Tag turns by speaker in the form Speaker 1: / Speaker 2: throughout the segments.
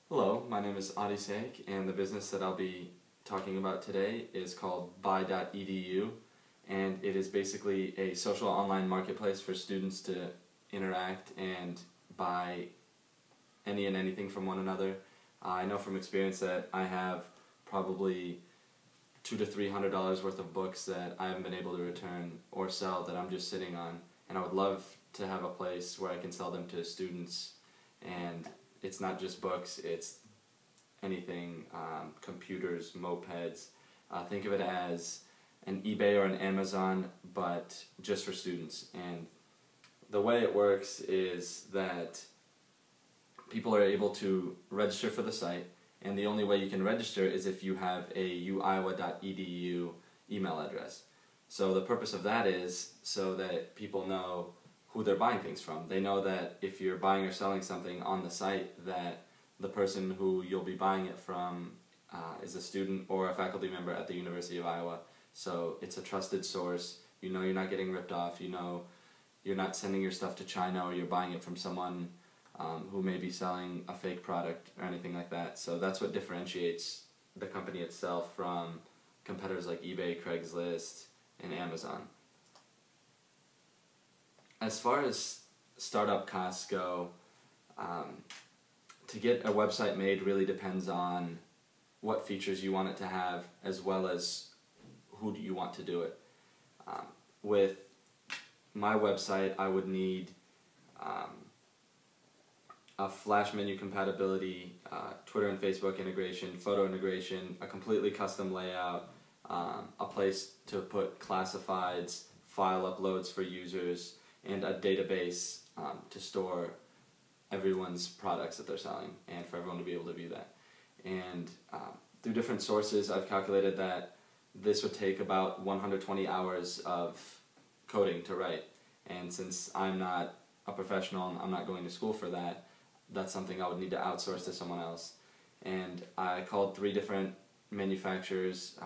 Speaker 1: Hello, my name is Sehic, and the business that I'll be talking about today is called buy.edu, and it is basically a social online marketplace for students to interact and buy any and anything from one another. I know from experience that I have probably $200 to $300 worth of books that I haven't been able to return or sell that I'm just sitting on, and I would love to have a place where I can sell them to students. And it's not just books, it's anything, computers, mopeds. Think of it as an eBay or an Amazon, but just for students. And the way it works is that people are able to register for the site, and the only way you can register is if you have a uiowa.edu email address. So the purpose of that is so that people know who they're buying things from. They know that if you're buying or selling something on the site, that the person who you'll be buying it from is a student or a faculty member at the University of Iowa. So it's a trusted source. You know you're not getting ripped off. You know you're not sending your stuff to China, or you're buying it from someone who may be selling a fake product or anything like that. So that's what differentiates the company itself from competitors like eBay, Craigslist, and Amazon. As far as startup costs go, to get a website made really depends on what features you want it to have, as well as who do you want to do it. With my website, I would need a Flash menu compatibility, Twitter and Facebook integration, photo integration, a completely custom layout, a place to put classifieds, file uploads for users, and a database to store everyone's products that they're selling, and for everyone to be able to view that. And through different sources, I've calculated that this would take about 120 hours of coding to write. And since I'm not a professional and I'm not going to school for that, that's something I would need to outsource to someone else. And I called 3 different manufacturers,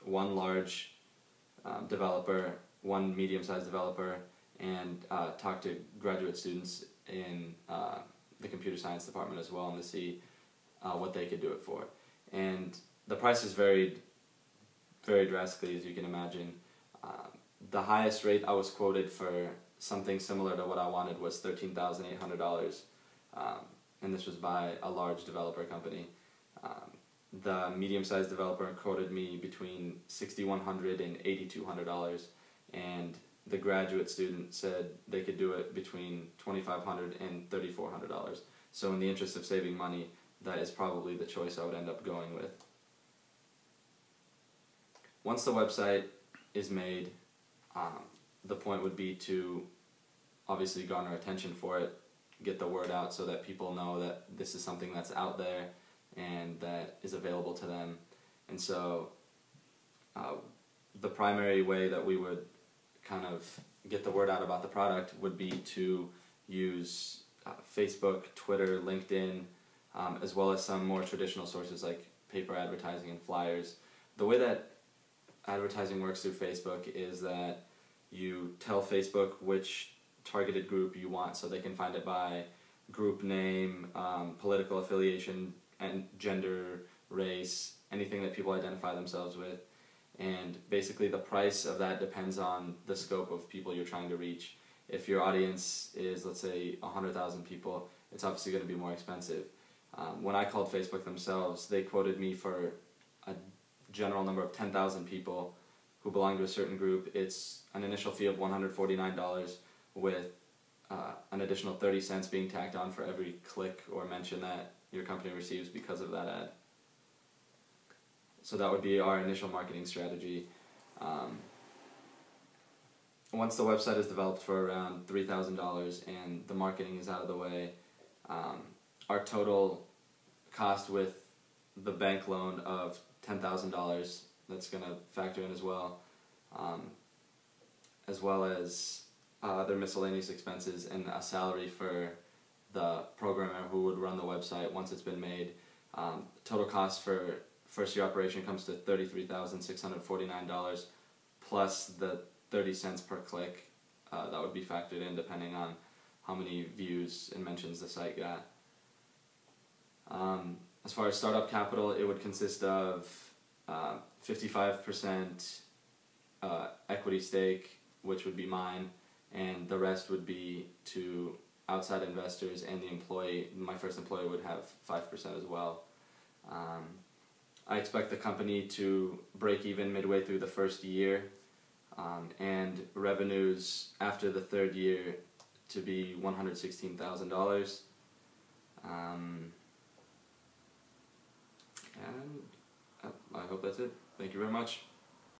Speaker 1: one large developer, one medium-sized developer, and talked to graduate students in the computer science department as well, and to see what they could do it for. And the prices varied very drastically, as you can imagine. The highest rate I was quoted for something similar to what I wanted was $13,800, and this was by a large developer company. The medium-sized developer quoted me between $6,100 and $8,200, and the graduate student said they could do it between $2,500 and $3,400. So in the interest of saving money, that is probably the choice I would end up going with. Once the website is made, the point would be to obviously garner attention for it, get the word out so that people know that this is something that's out there and that is available to them. And so the primary way that we would kind of get the word out about the product would be to use Facebook, Twitter, LinkedIn, as well as some more traditional sources like paper advertising and flyers. The way that advertising works through Facebook is that you tell Facebook which targeted group you want, so they can find it by group name, political affiliation, and gender, race, anything that people identify themselves with. And basically the price of that depends on the scope of people you're trying to reach. If your audience is, let's say, 100,000 people, it's obviously going to be more expensive. When I called Facebook themselves, they quoted me for a general number of 10,000 people who belong to a certain group. It's an initial fee of $149 with an additional 30 cents being tacked on for every click or mention that your company receives because of that ad. So that would be our initial marketing strategy. Once the website is developed for around $3,000 and the marketing is out of the way, our total cost with the bank loan of $10,000, that's going to factor in as well as other miscellaneous expenses and a salary for the programmer who would run the website once it's been made. Total cost for first year operation comes to $33,649 plus the 30 cents per click that would be factored in depending on how many views and mentions the site got. As far as startup capital, it would consist of 55% equity stake, which would be mine, and the rest would be to outside investors, and the employee, my first employee, would have 5% as well. I expect the company to break even midway through the first year, and revenues after the third year to be $116,000. And I hope that's it. Thank you very much.